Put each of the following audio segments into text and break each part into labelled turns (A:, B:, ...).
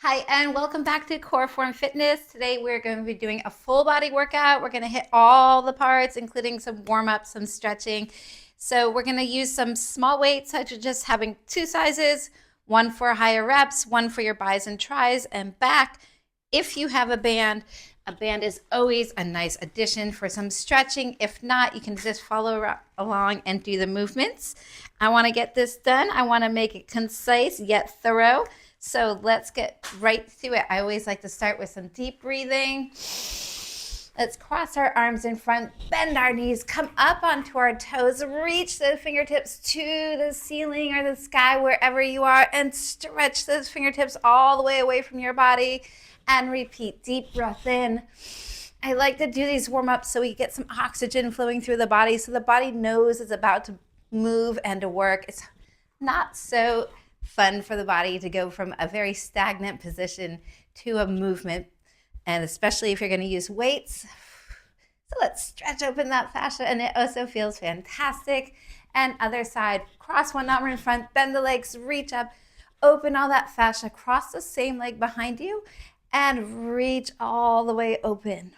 A: Hi, and welcome back to Core Form Fitness. Today we're going to be doing a full body workout. We're going to hit all the parts, including some warm up, some stretching. So we're going to use some small weights, such as just having two sizes, one for higher reps, one for your bis and tris and back. If you have a band is always a nice addition for some stretching. If not, you can just follow along and do the movements. I want to get this done. I want to make it concise yet thorough. So let's get right to it. I always like to start with some deep breathing. Let's cross our arms in front, bend our knees, come up onto our toes, reach the fingertips to the ceiling or the sky, wherever you are, and stretch those fingertips all the way away from your body. And repeat, deep breath in. I like to do these warm-ups so we get some oxygen flowing through the body so the body knows it's about to move and to work. It's not so fun for the body to go from a very stagnant position to a movement, and especially if you're going to use weights. So let's stretch open that fascia, and it also feels fantastic. And other side, cross one arm in front, bend the legs, reach up, open all that fascia, cross the same leg behind you, and reach all the way open.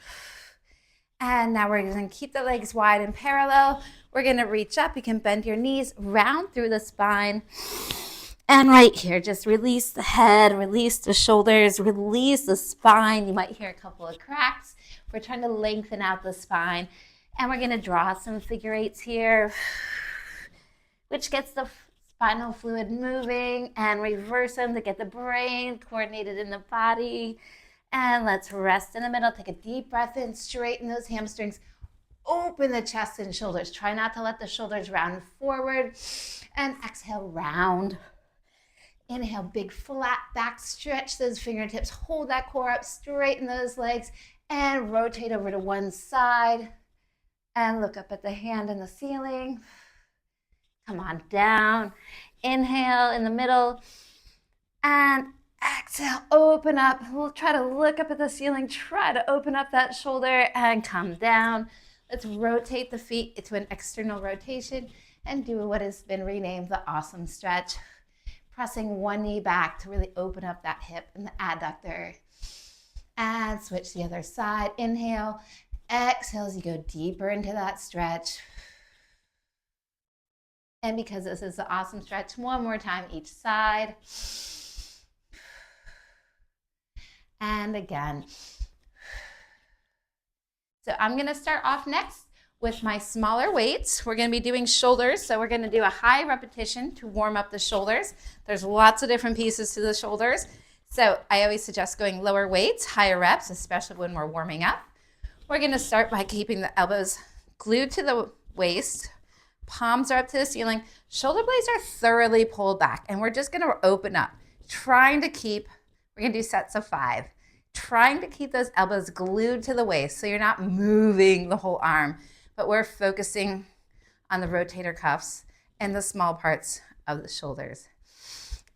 A: And now we're going to keep the legs wide and parallel. We're going to reach up. You can bend your knees, round through the spine. And right here, just release the head, release the shoulders, release the spine. You might hear a couple of cracks. We're trying to lengthen out the spine. And we're going to draw some figure eights here, which gets the spinal fluid moving, and reverse them to get the brain coordinated in the body. And let's rest in the middle. Take a deep breath in, straighten those hamstrings, open the chest and shoulders. Try not to let the shoulders round forward, and exhale, round. Inhale, big flat back, stretch those fingertips, hold that core up, straighten those legs, and rotate over to one side. And look up at the hand in the ceiling. Come on down. Inhale in the middle. And exhale, open up. We'll try to look up at the ceiling. Try to open up that shoulder and come down. Let's rotate the feet into an external rotation and do what has been renamed the awesome stretch. Pressing one knee back to really open up that hip and the adductor. And switch the other side. Inhale. Exhale as you go deeper into that stretch. And because this is the awesome stretch, one more time each side. And again. So I'm going to start off next with my smaller weights. We're going to be doing shoulders. So we're going to do a high repetition to warm up the shoulders. There's lots of different pieces to the shoulders. So I always suggest going lower weights, higher reps, especially when we're warming up. We're going to start by keeping the elbows glued to the waist. Palms are up to the ceiling. Shoulder blades are thoroughly pulled back. And we're just going to open up, we're going to do sets of 5. Trying to keep those elbows glued to the waist so you're not moving the whole arm, but we're focusing on the rotator cuffs and the small parts of the shoulders.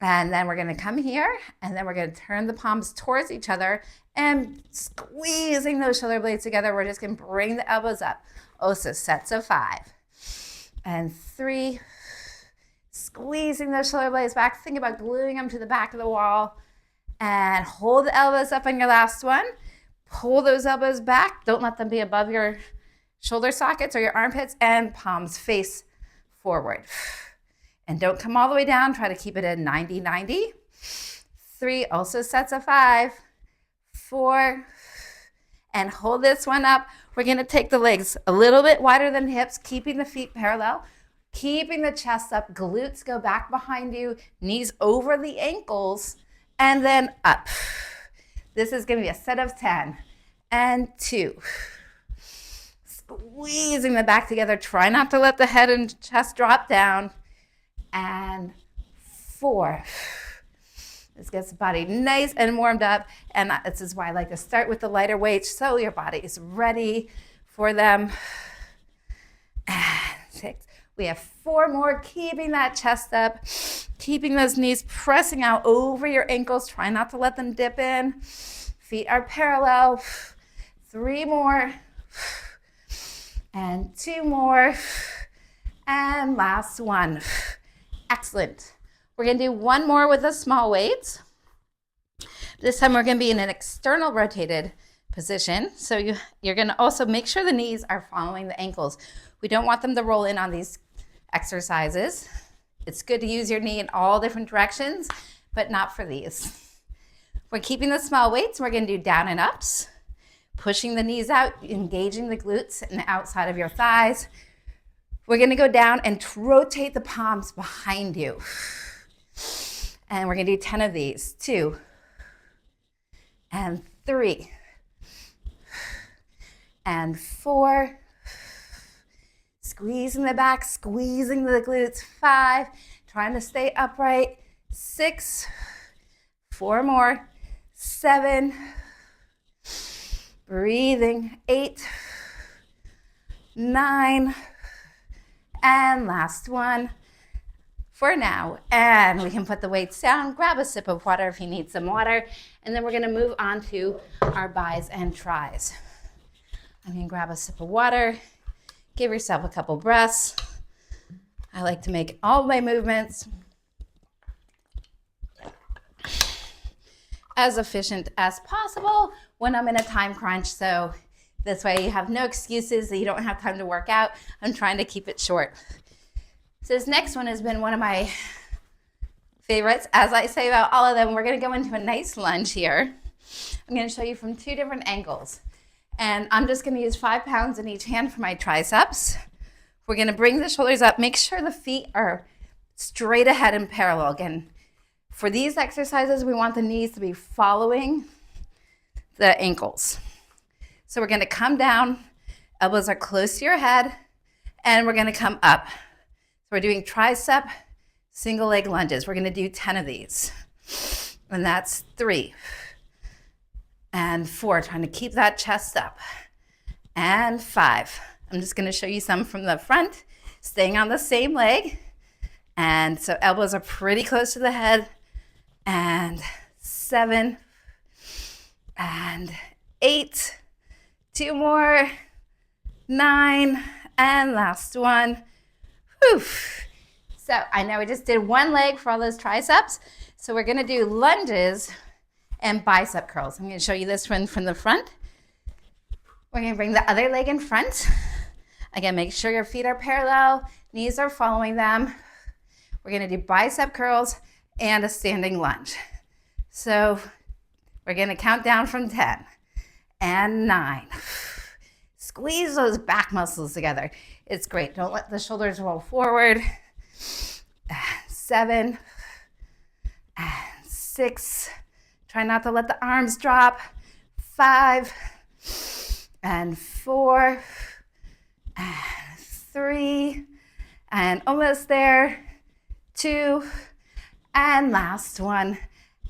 A: And then we're going to come here, and then we're going to turn the palms towards each other and squeezing those shoulder blades together. We're just going to bring the elbows up. Also, sets of 5. And 3, squeezing those shoulder blades back. Think about gluing them to the back of the wall. And hold the elbows up on your last one. Pull those elbows back. Don't let them be above your shoulder sockets or your armpits. And palms face forward. And don't come all the way down. Try to keep it in 90-90. 3, also sets of 5. 4, and hold this one up. We're going to take the legs a little bit wider than hips, keeping the feet parallel, keeping the chest up, glutes go back behind you, knees over the ankles, and then up. This is going to be a set of 10. And 2. Squeezing the back together. Try not to let the head and chest drop down. And 4. This gets the body nice and warmed up, and this is why I like to start with the lighter weights so your body is ready for them. And 6. We have 4 more, keeping that chest up, keeping those knees pressing out over your ankles. Try not to let them dip in. Feet are parallel. 3 more. And 2 more. And last one. Excellent. We're going to do one more with the small weights. This time we're going to be in an external rotated position. So you're going to also make sure the knees are following the ankles. We don't want them to roll in on these exercises. It's good to use your knee in all different directions, but not for these. We're keeping the small weights. We're going to do down and ups, pushing the knees out, engaging the glutes and the outside of your thighs. We're going to go down and rotate the palms behind you. And we're going to do 10 of these. 2 and 3 and 4. Squeezing the back, squeezing the glutes. 5, trying to stay upright. 6, 4 more. 7, breathing. 8, 9, and last one for now. And we can put the weights down, grab a sip of water if you need some water, and then we're going to move on to our bis and tris. I'm going to grab a sip of water. Give yourself a couple breaths. I like to make all my movements as efficient as possible when I'm in a time crunch. So this way you have no excuses that you don't have time to work out. I'm trying to keep it short. So this next one has been one of my favorites. As I say about all of them, we're going to go into a nice lunge here. I'm going to show you from 2 different angles. And I'm just going to use 5 pounds in each hand for my triceps. We're going to bring the shoulders up. Make sure the feet are straight ahead and parallel. Again, for these exercises, we want the knees to be following the ankles. So we're going to come down. Elbows are close to your head. And we're going to come up. So we're doing tricep single leg lunges. We're going to do 10 of these. And that's 3. And 4, trying to keep that chest up. And 5. I'm just going to show you some from the front, staying on the same leg. And so elbows are pretty close to the head. And 7. And 8. 2 more. 9. And last one. Whew. So I know we just did one leg for all those triceps. So we're going to do lunges and bicep curls. I'm going to show you this one from the front. We're going to bring the other leg in front. Again, make sure your feet are parallel, knees are following them. We're going to do bicep curls and a standing lunge. So we're going to count down from 10 and 9. Squeeze those back muscles together. It's great. Don't let the shoulders roll forward. 7 and 6. Try not to let the arms drop. 5 and 4 and 3 and almost there. 2 and last one.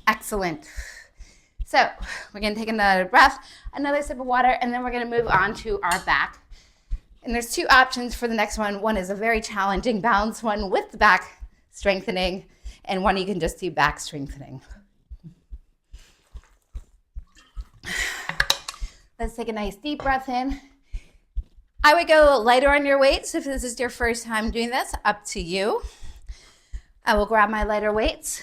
A: Excellent. So we're going to take another breath, another sip of water, and then we're going to move on to our back. And there's 2 options for the next one. One is a very challenging balance one with the back strengthening, and one you can just do back strengthening. Let's take a nice deep breath in. I would go lighter on your weights if this is your first time doing this, up to you. I will grab my lighter weights.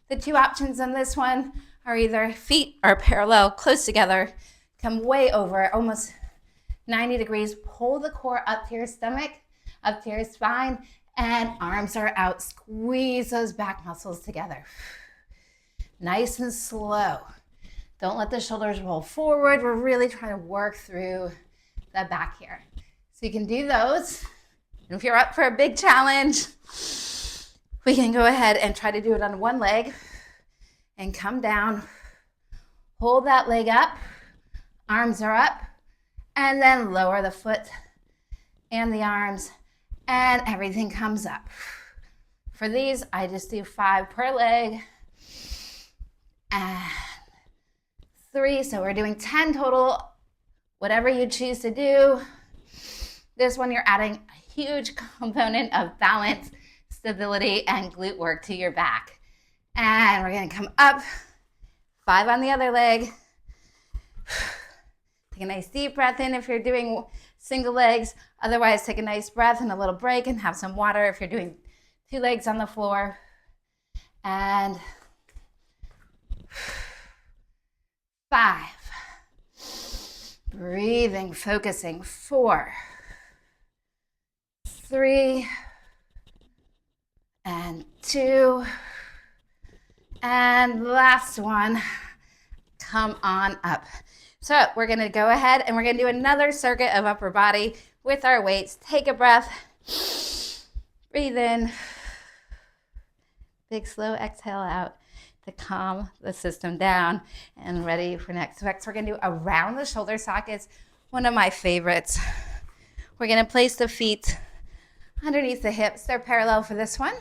A: The 2 options on this one are either feet are parallel, close together, come way over, almost 90 degrees, pull the core up to your stomach, up to your spine, and arms are out. Squeeze those back muscles together. Nice and slow. Don't let the shoulders roll forward. We're really trying to work through the back here. So you can do those. And if you're up for a big challenge, we can go ahead and try to do it on one leg and come down. Hold that leg up. Arms are up. And then lower the foot and the arms, and everything comes up. For these, I just do 5 per leg. And 3, so we're doing 10 total, whatever you choose to do. This one, you're adding a huge component of balance, stability, and glute work to your back. And we're gonna come up, 5 on the other leg. Take a nice deep breath in if you're doing single legs. Otherwise, take a nice breath and a little break and have some water if you're doing 2 legs on the floor. And breathing, focusing. 4, 3, and 2, and last one. Come on up. So we're going to go ahead and we're going to do another circuit of upper body with our weights. Take a breath. Breathe in. Big slow exhale out to calm the system down, and ready for next. Next, we're going to do around the shoulder sockets, one of my favorites. We're going to place the feet underneath the hips. They're parallel for this one.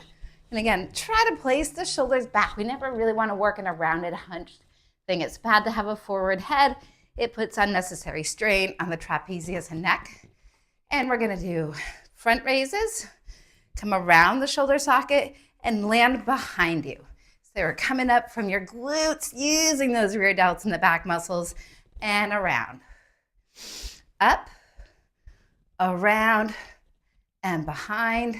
A: And again, try to place the shoulders back. We never really want to work in a rounded, hunched thing. It's bad to have a forward head. It puts unnecessary strain on the trapezius and neck. And we're going to do front raises. Come around the shoulder socket and land behind you. So we're coming up from your glutes, using those rear delts and the back muscles, and around. Up, around, and behind,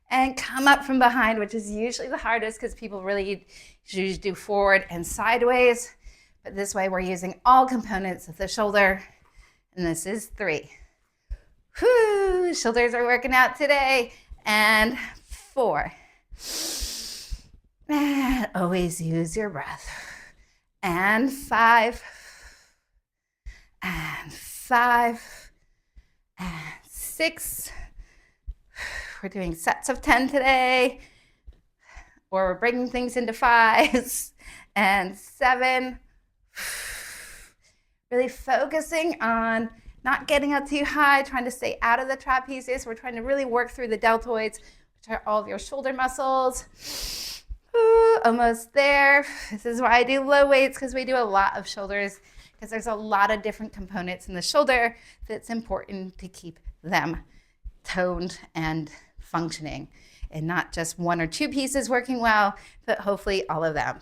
A: and come up from behind, which is usually the hardest because people really usually do forward and sideways. But this way we're using all components of the shoulder. And this is 3. Whoo, shoulders are working out today. And 4. And always use your breath. And 5. And 5. And 6. We're doing sets of 10 today. Or we're bringing things into 5s. And 7. Really focusing on not getting up too high, trying to stay out of the trapezius. We're trying to really work through the deltoids, which are all of your shoulder muscles. Ooh, almost there. This is why I do low weights, because we do a lot of shoulders, because there's a lot of different components in the shoulder that's important to keep them toned and functioning, and not just 1 or 2 pieces working well, but hopefully all of them.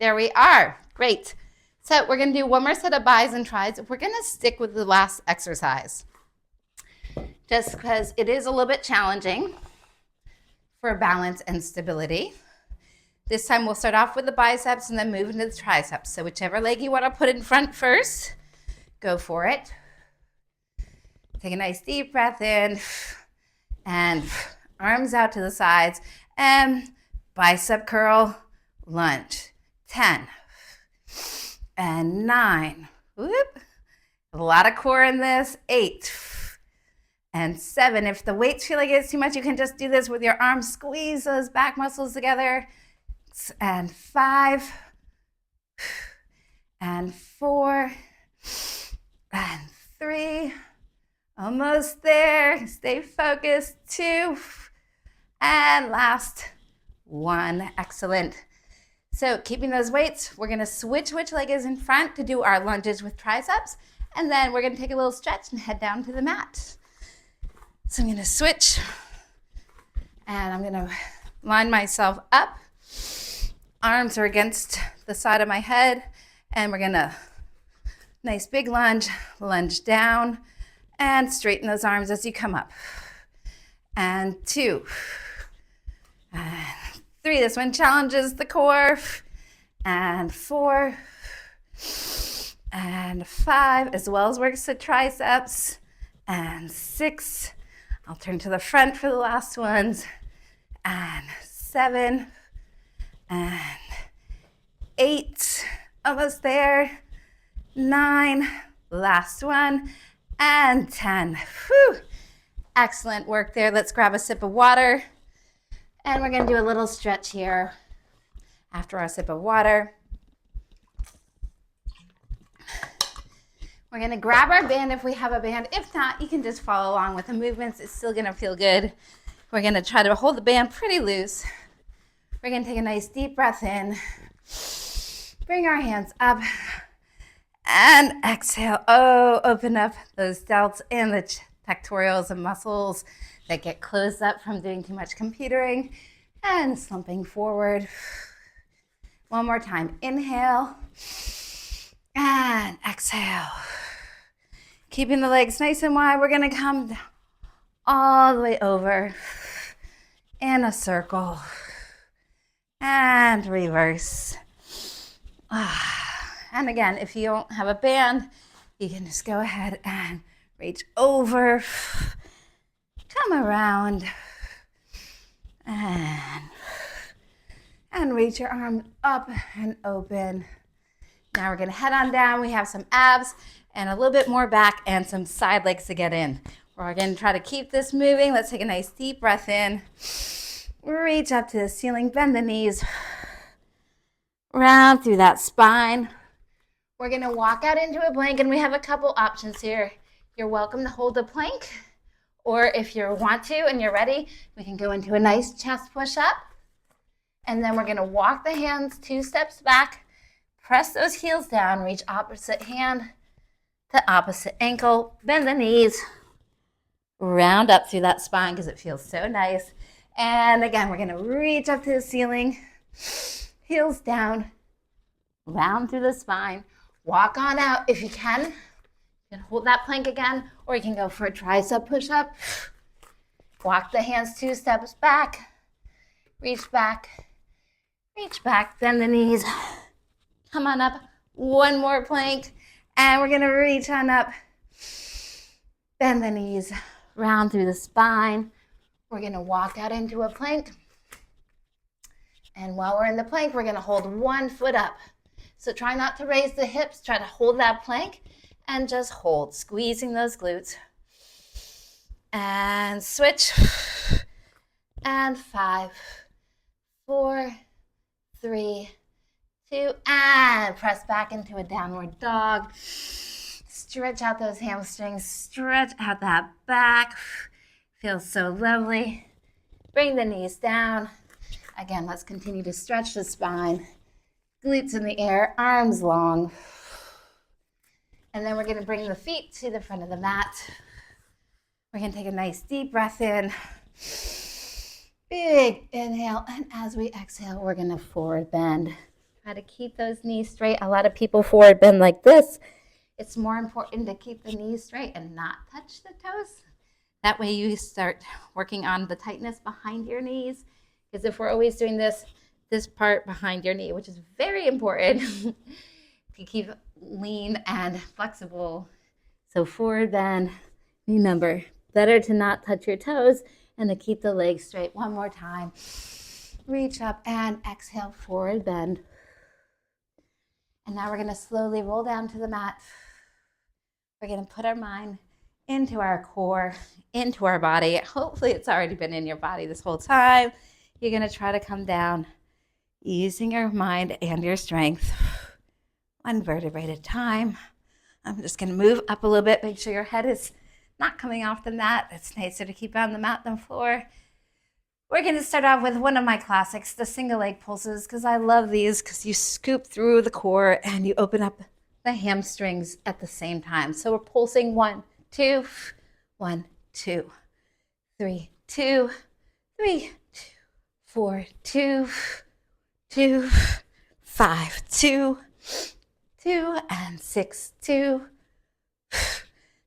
A: There we are. Great. So we're going to do one more set of bis and tris. We're going to stick with the last exercise, just because it is a little bit challenging for balance and stability. This time we'll start off with the biceps and then move into the triceps. So whichever leg you want to put in front first, go for it. Take a nice deep breath in, and arms out to the sides, and bicep curl, lunge. 10. And 9, whoop, a lot of core in this. 8, and 7. If the weights feel like it's too much, you can just do this with your arms, squeeze those back muscles together. And 5, and 4, and 3, almost there. Stay focused. 2, and last 1. Excellent. So keeping those weights, we're going to switch which leg is in front to do our lunges with triceps, and then we're going to take a little stretch and head down to the mat. So I'm going to switch, and I'm going to line myself up. Arms are against the side of my head, and we're going to nice big lunge down, and straighten those arms as you come up. And 2, and 3, this one challenges the core, and 4, and 5, as well as works the triceps, and 6, I'll turn to the front for the last ones, and 7, and 8, almost there, 9, last one, and 10. Whew. Excellent work there. Let's grab a sip of water. And we're going to do a little stretch here after our sip of water. We're going to grab our band if we have a band. If not, you can just follow along with the movements. It's still going to feel good. We're going to try to hold the band pretty loose. We're going to take a nice deep breath in. Bring our hands up. And exhale. Oh, open up those delts and the pectorals and muscles that get closed up from doing too much computering, and slumping forward. One more time. Inhale and exhale. Keeping the legs nice and wide, we're going to come down, all the way over in a circle and reverse. And again, if you don't have a band, You can just go ahead and reach over, come around, and reach your arm up and open. Now we're gonna head on down. We have some abs and a little bit more back and some side legs to get in. We're gonna try to keep this moving. Let's take a nice deep breath in. Reach up to the ceiling, bend the knees, round through that spine. We're gonna walk out into a plank, and we have a couple options here. You're welcome to hold the plank, or if you want to and you're ready, we can go into a nice chest push-up. And then we're gonna walk the hands 2 steps back, press those heels down, reach opposite hand to opposite ankle, bend the knees, round up through that spine because it feels so nice. And again, we're gonna reach up to the ceiling, heels down, round through the spine, walk on out if you can. You can hold that plank again, or you can go for a tricep push-up. Walk the hands 2 steps back, reach back, bend the knees. Come on up, one more plank, and we're gonna reach on up, bend the knees, round through the spine. We're gonna walk out into a plank, and while we're in the plank, we're gonna hold one foot up. So try not to raise the hips, try to hold that plank, and just hold, squeezing those glutes. And switch, and 5, 4, 3, 2, and press back into a downward dog. Stretch out those hamstrings, stretch out that back. Feels so lovely. Bring the knees down. Again, let's continue to stretch the spine. Glutes in the air, arms long. And then we're gonna bring the feet to the front of the mat. We're gonna take a nice deep breath in. Big inhale, and as we exhale, we're gonna forward bend. Try to keep those knees straight. A lot of people forward bend like this. It's more important to keep the knees straight and not touch the toes. That way you start working on the tightness behind your knees. Because if we're always doing this part behind your knee, which is very important to keep lean and flexible. So forward bend, remember, better to not touch your toes and to keep the legs straight. One more time. Reach up and exhale, forward bend. And now we're gonna slowly roll down to the mat. We're gonna put our mind into our core, into our body. Hopefully it's already been in your body this whole time. You're gonna try to come down using your mind and your strength. One vertebrae at a time. I'm just gonna move up a little bit, make sure your head is not coming off the mat. It's nicer to keep on the mat than floor. We're gonna start off with one of my classics, the single leg pulses, because I love these because you scoop through the core and you open up the hamstrings at the same time. So we're pulsing 1, 2, 1, 2, 3, 2, 3, 2, 4, 2, 2, 5, 2, 2, and 6, 2,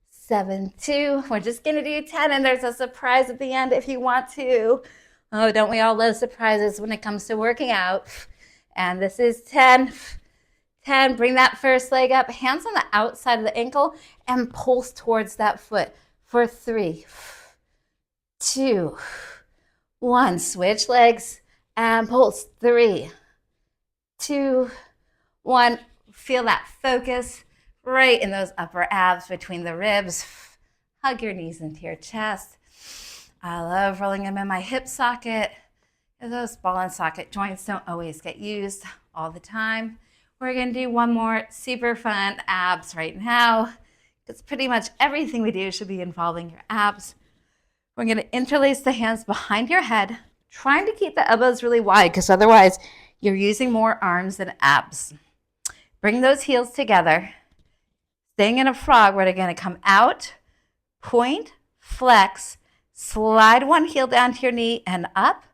A: 7, 2. We're just gonna do 10, and there's a surprise at the end if you want to. Oh, don't we all love surprises when it comes to working out? And this is 10. 10, bring that first leg up, hands on the outside of the ankle, and pulse towards that foot for 3, 2, 1. Switch legs and pulse. 3, 2, 1. Feel that focus right in those upper abs between the ribs. Hug your knees into your chest. I love rolling them in my hip socket. Those ball and socket joints don't always get used all the time. We're gonna do one more super fun abs right now, because pretty much everything we do should be involving your abs. We're gonna interlace the hands behind your head, trying to keep the elbows really wide, because otherwise you're using more arms than abs. Bring those heels together. Staying in a frog, we're gonna come out, point, flex, slide one heel down to your knee and up,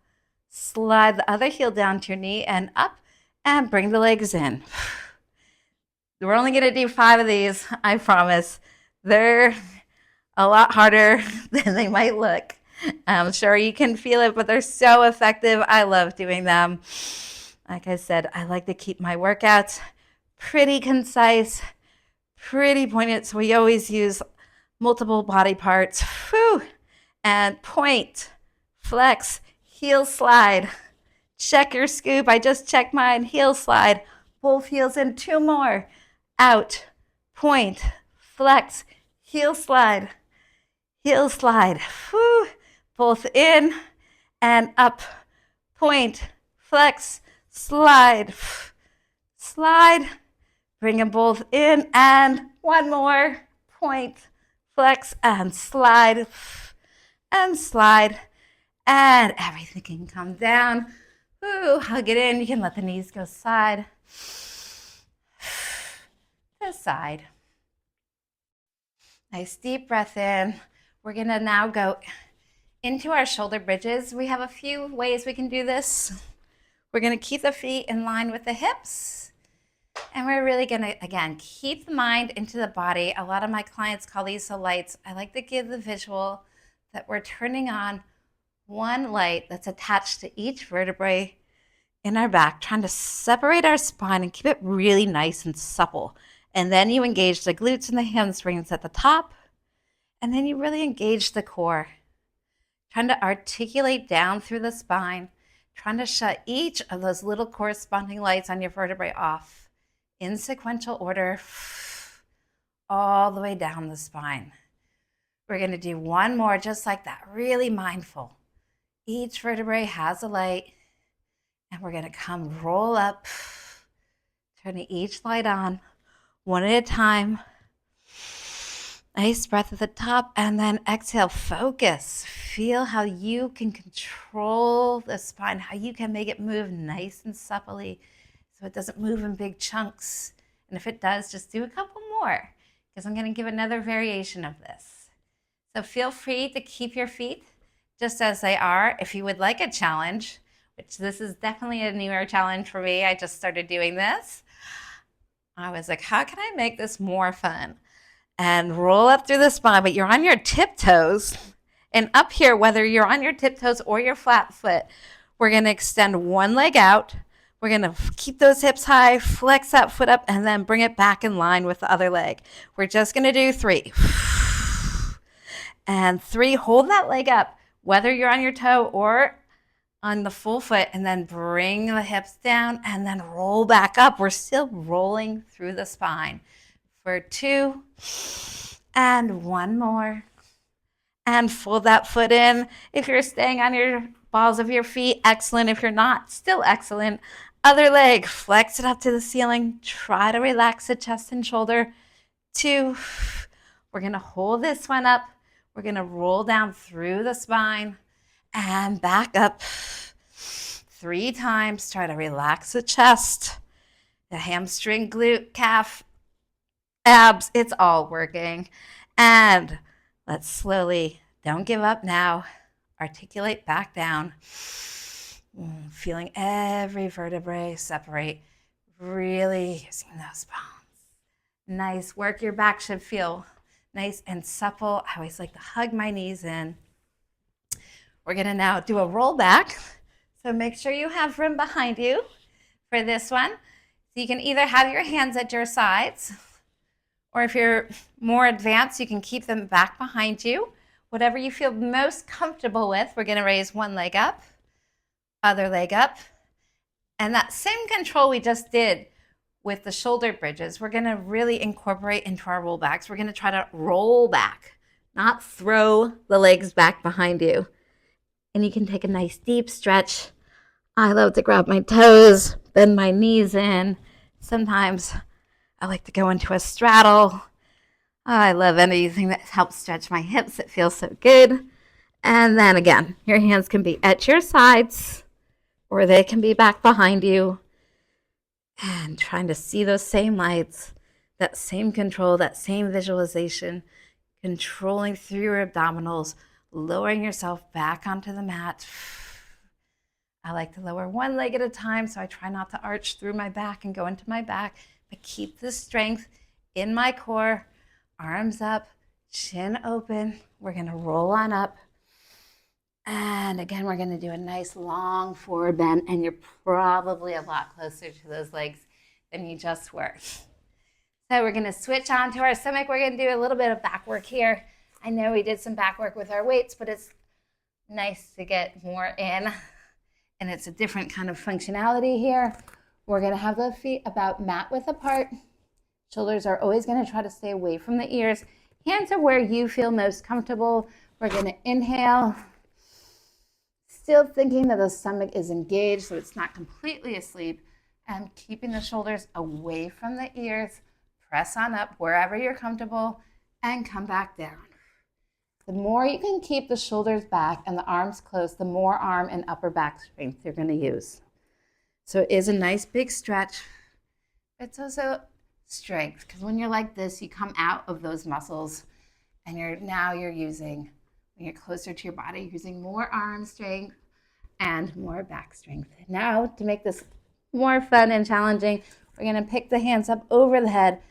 A: slide the other heel down to your knee and up, and bring the legs in. We're only gonna do 5 of these, I promise. They're a lot harder than they might look. I'm sure you can feel it, but they're so effective. I love doing them. Like I said, I like to keep my workouts pretty concise, pretty poignant. So we always use multiple body parts. Whew. And point, flex, heel slide. Check your scoop. I just checked mine. Heel slide. Both heels in. 2 more. Out. Point. Flex. Heel slide. Heel slide. Whew. Both in and up. Point. Flex. Slide. Slide. Bring them both in and 1 more. Point. Flex and slide. And slide. And everything can come down. Ooh, hug it in. You can let the knees go side to side. Nice deep breath in. We're going to now go into our shoulder bridges. We have a few ways we can do this. We're going to keep the feet in line with the hips. And we're really going to, again, keep the mind into the body. A lot of my clients call these the lights. I like to give the visual that we're turning on one light that's attached to each vertebrae in our back, trying to separate our spine and keep it really nice and supple. And then you engage the glutes and the hamstrings at the top, and then you really engage the core, trying to articulate down through the spine, trying to shut each of those little corresponding lights on your vertebrae off in sequential order all the way down the spine. We're going to do one more just like that, really mindful. Each vertebrae has a light, and we're going to come roll up, turning each light on one at a time. Nice breath at the top, and then exhale, focus. Feel how you can control the spine, how you can make it move nice and supplely so it doesn't move in big chunks. And if it does, just do a couple more, because I'm going to give another variation of this. So feel free to keep your feet just as they are. If you would like a challenge, which this is definitely a newer challenge for me, I just started doing this. I was like, how can I make this more fun? And roll up through the spine, but you're on your tiptoes. And up here, whether you're on your tiptoes or your flat foot, we're going to extend one leg out. We're going to keep those hips high, flex that foot up, and then bring it back in line with the other leg. We're just going to do 3. And 3, hold that leg up, whether you're on your toe or on the full foot, and then bring the hips down and then roll back up. We're still rolling through the spine for 2 and 1 more. And fold that foot in. If you're staying on your balls of your feet, excellent. If you're not, still excellent. Other leg, flex it up to the ceiling. Try to relax the chest and shoulder. 2. We're going to hold this one up. We're going to roll down through the spine and back up 3 times. Try to relax the chest, the hamstring, glute, calf, abs. It's all working. And let's slowly, don't give up now, articulate back down. Feeling every vertebrae separate, really using those bones. Nice work. Your back should feel nice and supple. I always like to hug my knees in. We're going to now do a roll back. So make sure you have room behind you for this one. So you can either have your hands at your sides, or if you're more advanced, you can keep them back behind you. Whatever you feel most comfortable with. We're going to raise one leg up, other leg up. And that same control we just did with the shoulder bridges, we're going to really incorporate into our roll backs. We're going to try to roll back, not throw the legs back behind you. And you can take a nice deep stretch. I love to grab my toes, bend my knees in. Sometimes I like to go into a straddle. I love anything that helps stretch my hips. It feels so good. And then again, your hands can be at your sides or they can be back behind you. And trying to see those same lights, that same control, that same visualization, controlling through your abdominals, lowering yourself back onto the mat. I like to lower one leg at a time, so I try not to arch through my back and go into my back, but keep the strength in my core, arms up, chin open. We're going to roll on up. And again, we're going to do a nice long forward bend, and you're probably a lot closer to those legs than you just were. So we're gonna switch on to our stomach. We're gonna do a little bit of back work here. I know we did some back work with our weights, but it's nice to get more in. And it's a different kind of functionality here. We're gonna have the feet about mat width apart. Shoulders are always gonna try to stay away from the ears. Hands are where you feel most comfortable. We're gonna inhale, still thinking that the stomach is engaged so it's not completely asleep, and keeping the shoulders away from the ears. Press on up wherever you're comfortable and come back down. The more you can keep the shoulders back and the arms close, the more arm and upper back strength you're going to use. So it is a nice big stretch. It's also strength, because when you're like this, you come out of those muscles, and you're using, when you're closer to your body, you're using more arm strength and more back strength. Now, to make this more fun and challenging, we're going to pick the hands up over the head,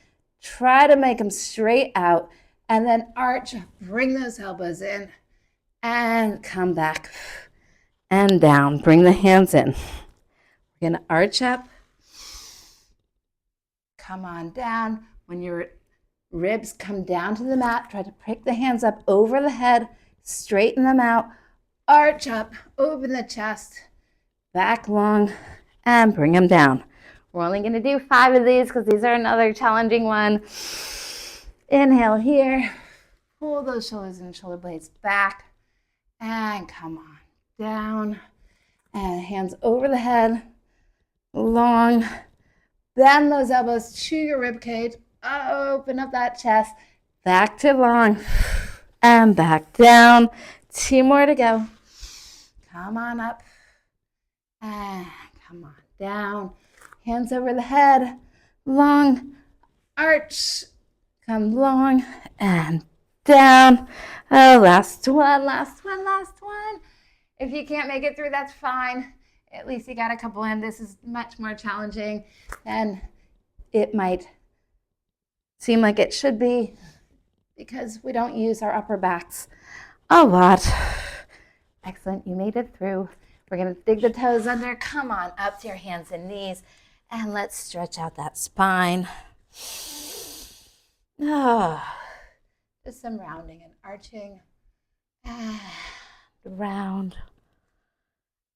A: try to make them straight out, and then arch, bring those elbows in, and come back and down. Bring the hands in. We're going to arch up, come on down. When your ribs come down to the mat, try to pick the hands up over the head, straighten them out, arch up, open the chest, back long, and bring them down. We're only going to do 5 of these because these are another challenging one. Inhale here, pull those shoulders and shoulder blades back, and come on down, and hands over the head, long, bend those elbows to your rib cage, open up that chest, back to long, and back down. 2 more to go. Come on up, and come on down. Hands over the head, long, arch, come long, and down. Oh, last one. If you can't make it through, that's fine. At least you got a couple in. This is much more challenging than it might seem like it should be, because we don't use our upper backs a lot. Excellent, you made it through. We're gonna dig the toes under. Come on up to your hands and knees, and let's stretch out that spine. Just some rounding and arching. And round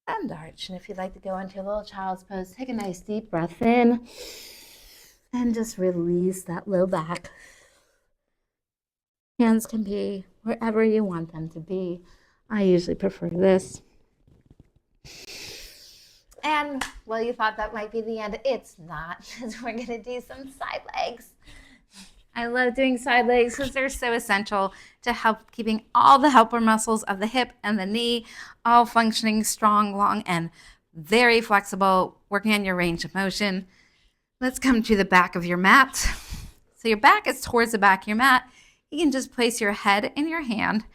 A: and arch. And if you'd like to go into a little child's pose, take a nice deep breath in and just release that low back. Hands can be wherever you want them to be. I usually prefer this. And, well, you thought that might be the end. It's not, because we're going to do some side legs. I love doing side legs because they're so essential to help keeping all the helper muscles of the hip and the knee all functioning strong, long, and very flexible, working on your range of motion. Let's come to the back of your mat. So your back is towards the back of your mat. You can just place your head in your hand.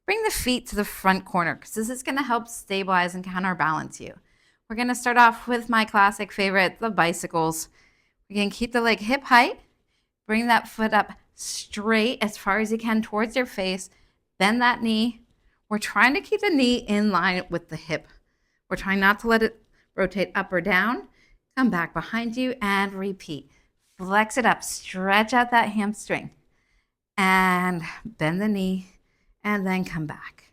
A: Bring the feet to the front corner, because this is going to help stabilize and counterbalance you. We're going to start off with my classic favorite, the bicycles. We're going to keep the leg hip height. Bring that foot up straight as far as you can towards your face. Bend that knee. We're trying to keep the knee in line with the hip. We're trying not to let it rotate up or down. Come back behind you and repeat. Flex it up. Stretch out that hamstring. And bend the knee. And then come back.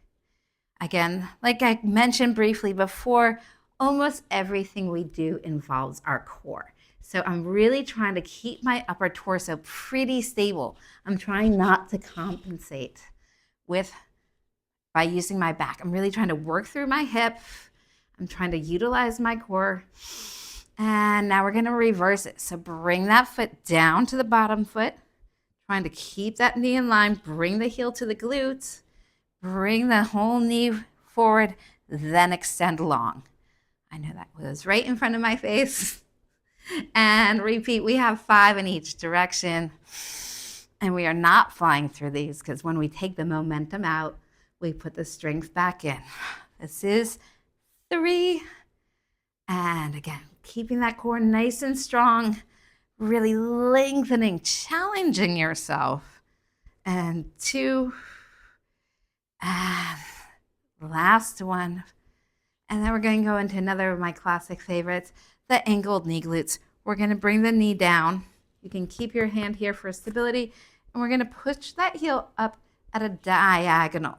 A: Again, like I mentioned briefly before, almost everything we do involves our core. So I'm really trying to keep my upper torso pretty stable. I'm trying not to compensate by using my back. I'm really trying to work through my hip. I'm trying to utilize my core. And now we're going to reverse it. So bring that foot down to the bottom foot. Trying to keep that knee in line. Bring the heel to the glutes. Bring the whole knee forward. Then extend long. I know that was right in front of my face. And repeat. We have 5 in each direction. And we are not flying through these, because when we take the momentum out, we put the strength back in. This is 3. And again, keeping that core nice and strong, really lengthening, challenging yourself. And 2. And last one. And then we're going to go into another of my classic favorites, the angled knee glutes. We're going to bring the knee down. You can keep your hand here for stability. And we're going to push that heel up at a diagonal.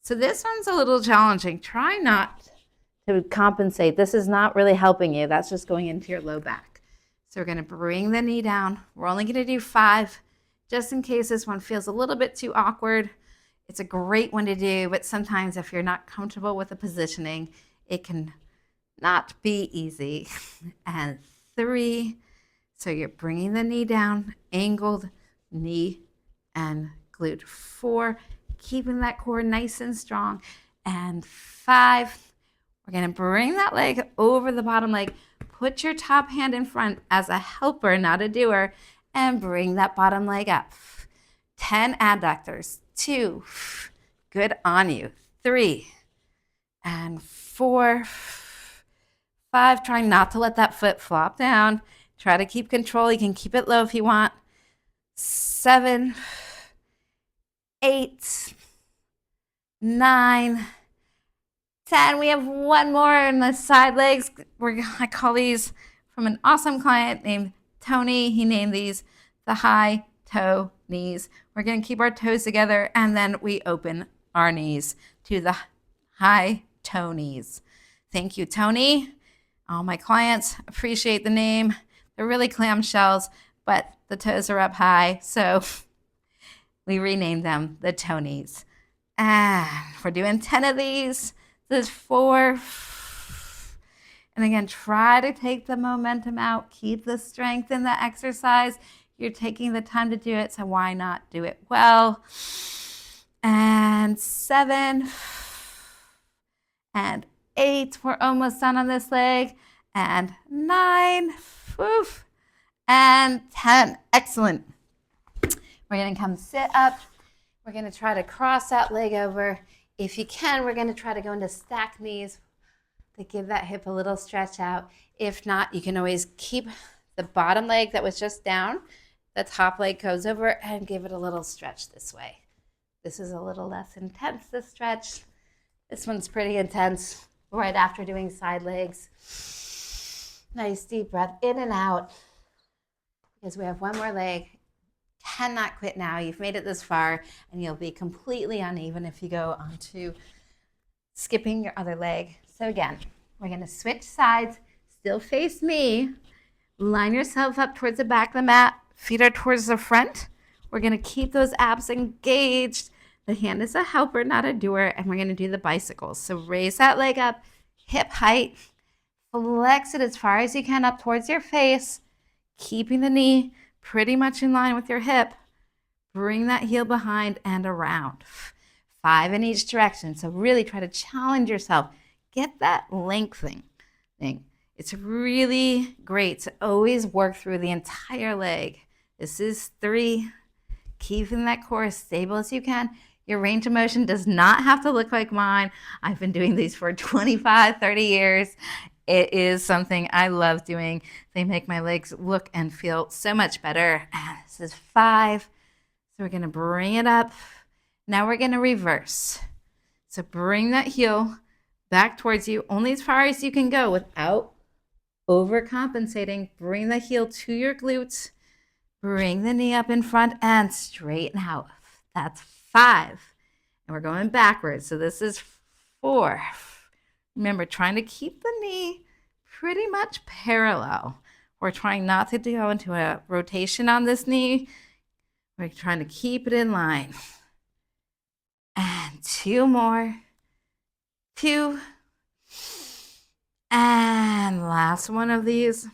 A: So this one's a little challenging. Try not to compensate. This is not really helping you. That's just going into your low back. So we're going to bring the knee down. We're only going to do 5, just in case this one feels a little bit too awkward. It's a great one to do, but sometimes if you're not comfortable with the positioning, it can not be easy. And 3, so you're bringing the knee down, angled knee and glute. 4, keeping that core nice and strong. And 5, we're going to bring that leg over the bottom leg. Put your top hand in front as a helper, not a doer, and bring that bottom leg up. 10 adductors. 2, good on you. 3 and 4, 5. Try not to let that foot flop down. Try to keep control. You can keep it low if you want. 7, 8, 9, 10. We have one more in the side legs. I call these from an awesome client named Tony. He named these the high toe knees. We're going to keep our toes together, and then we open our knees to the high toe knees. Thank you, Tony. All my clients appreciate the name. They're really clamshells, but the toes are up high, so we renamed them the Tonys. And we're doing 10 of these. This is 4. And again, try to take the momentum out. Keep the strength in the exercise. You're taking the time to do it, so why not do it well? And 7 and 8. We're almost done on this leg. And 9. Oof. And 10. Excellent. We're going to come sit up. We're going to try to cross that leg over. If you can, we're going to try to go into stacked knees to give that hip a little stretch out. If not, you can always keep the bottom leg that was just down. The top leg goes over and give it a little stretch this way. This is a little less intense, this stretch. This one's pretty intense right after doing side legs. Nice deep breath in and out. Because we have one more leg. Cannot quit now. You've made it this far, and you'll be completely uneven if you go on to skipping your other leg. So again, we're going to switch sides. Still face me. Line yourself up towards the back of the mat. Feet are towards the front. We're going to keep those abs engaged. The hand is a helper, not a doer, and we're going to do the bicycles. So raise that leg up, hip height. Flex it as far as you can up towards your face, keeping the knee pretty much in line with your hip. Bring that heel behind and around. 5 in each direction. So really try to challenge yourself. Get that lengthening thing. It's really great to always work through the entire leg. This is 3. Keeping that core as stable as you can. Your range of motion does not have to look like mine. I've been doing these for 25, 30 years. It is something I love doing. They make my legs look and feel so much better. This is 5. So we're going to bring it up. Now we're going to reverse. So bring that heel back towards you, only as far as you can go without overcompensating. Bring the heel to your glutes. Bring the knee up in front and straighten out. That's 5. And we're going backwards. So this is 4. Remember, trying to keep the knee pretty much parallel. We're trying not to go into a rotation on this knee. We're trying to keep it in line. And 2 more. 2. And last one of these.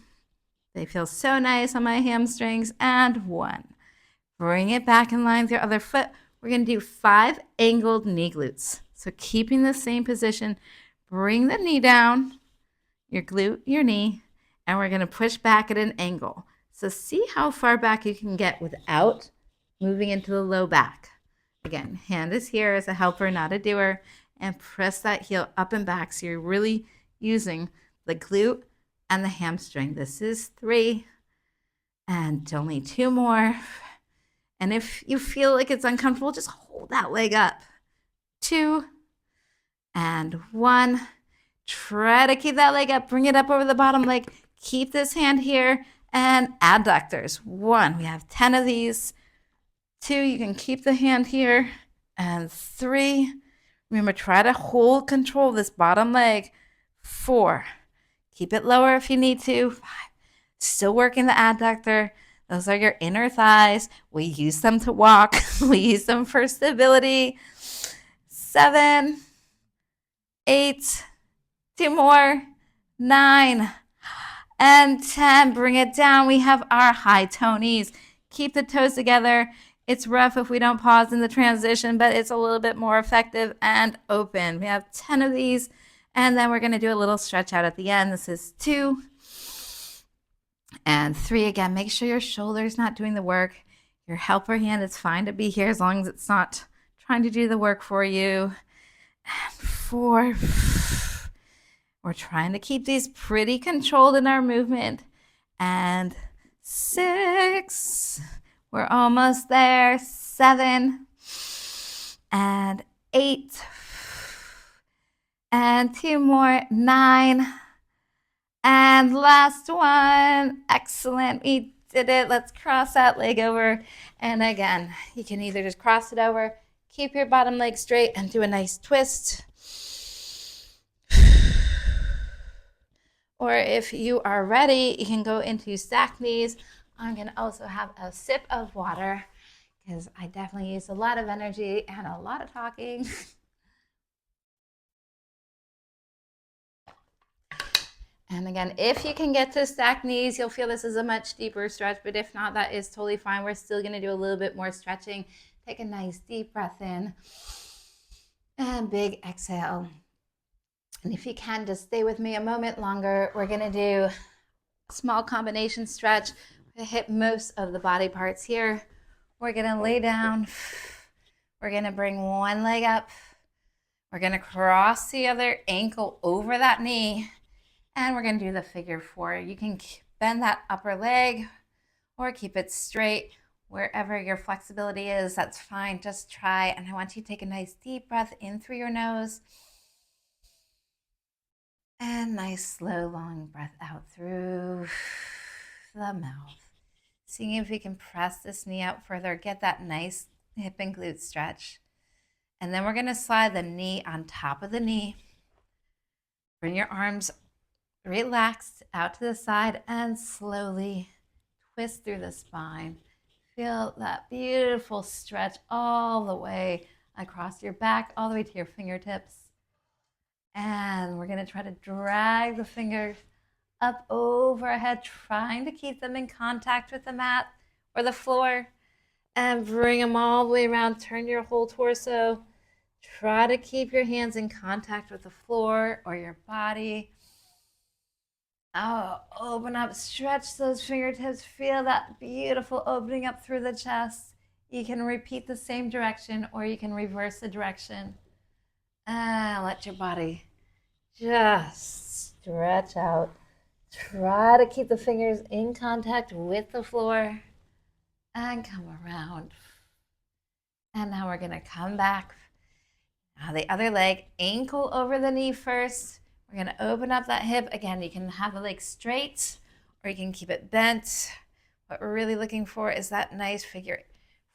A: They feel so nice on my hamstrings. And 1. Bring it back in line with your other foot. We're going to do 5 angled knee glutes. So keeping the same position. Bring the knee down, your glute, your knee, and we're going to push back at an angle. So see how far back you can get without moving into the low back. Again, hand is here as a helper, not a doer, and press that heel up and back so you're really using the glute and the hamstring. This is 3, and only 2 more. And if you feel like it's uncomfortable, just hold that leg up. 2. And 1. Try to keep that leg up. Bring it up over the bottom leg. Keep this hand here And adductors. 1, we have 10 of these. 2, you can keep the hand here. And 3, remember, try to hold control of this bottom leg. 4, keep it lower if you need to. 5, still working the adductor. Those are your inner thighs. We use them to walk. We use them for stability. 7, 8, 2 more, 9, and 10. Bring it down. We have our high toe knees. Keep the toes together. It's rough if we don't pause in the transition, but it's a little bit more effective and open. We have 10 of these, and then we're going to do a little stretch out at the end. This is 2 and 3. Again, make sure your shoulder's not doing the work. Your helper hand is fine to be here as long as it's not trying to do the work for you. And 4. We're trying to keep these pretty controlled in our movement. And 6. We're almost there. 7 and 8 and 2 more. 9 and last one. Excellent. We did it. Let's cross that leg over. And again, you can either just cross it over, keep your bottom leg straight, and do a nice twist. Or if you are ready, you can go into stack knees. I'm going to also have a sip of water because I definitely used a lot of energy and a lot of talking. And again, if you can get to stack knees, you'll feel this is a much deeper stretch, but if not, that is totally fine. We're still going to do a little bit more stretching. Take a nice deep breath in and big exhale. And if you can, just stay with me a moment longer. We're going to do a small combination stretch. We're going to hit most of the body parts here. We're going to lay down. We're going to bring one leg up. We're going to cross the other ankle over that knee. And we're going to do the figure 4. You can bend that upper leg or keep it straight. Wherever your flexibility is, that's fine. Just try. And I want you to take a nice deep breath in through your nose. And nice, slow, long breath out through the mouth. Seeing if we can press this knee out further, get that nice hip and glute stretch. And then we're going to slide the knee on top of the knee. Bring your arms relaxed out to the side and slowly twist through the spine. Feel that beautiful stretch all the way across your back, all the way to your fingertips. And we're going to try to drag the fingers up overhead, trying to keep them in contact with the mat or the floor. And bring them all the way around. Turn your whole torso. Try to keep your hands in contact with the floor or your body. Oh, open up, stretch those fingertips. Feel that beautiful opening up through the chest. You can repeat the same direction or you can reverse the direction. And let your body just stretch out. Try to keep the fingers in contact with the floor and come around. And now we're going to come back. Now the other leg, ankle over the knee first. We're going to open up that hip. Again, you can have the leg straight or you can keep it bent. What we're really looking for is that nice figure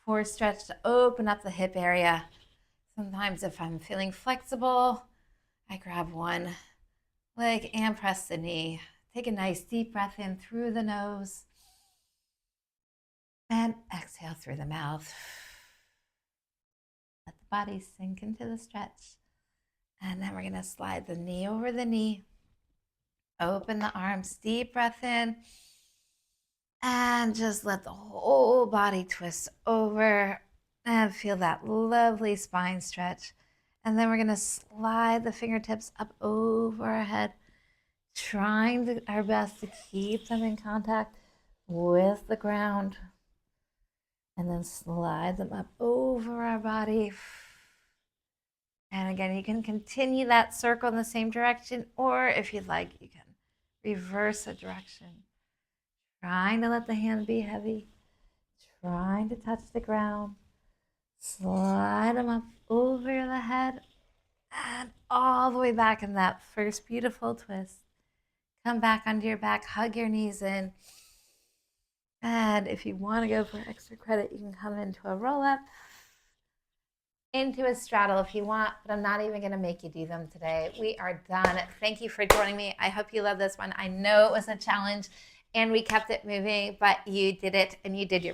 A: 4 stretch to open up the hip area. Sometimes if I'm feeling flexible, I grab one leg and press the knee. Take a nice deep breath in through the nose and exhale through the mouth. Let the body sink into the stretch. And then we're going to slide the knee over the knee. Open the arms, deep breath in. And just let the whole body twist over and feel that lovely spine stretch. And then we're going to slide the fingertips up over our head, trying our best to keep them in contact with the ground. And then slide them up over our body. And again, you can continue that circle in the same direction, or if you'd like, you can reverse the direction. Trying to let the hand be heavy, trying to touch the ground. Slide them up over the head and all the way back in that first beautiful twist. Come back onto your back, hug your knees in. And if you want to go for extra credit, you can come into a roll up, into a straddle if you want, but I'm not even going to make you do them today. We are done. Thank you for joining me. I hope you love this one. I know it was a challenge and we kept it moving, but you did it and you did your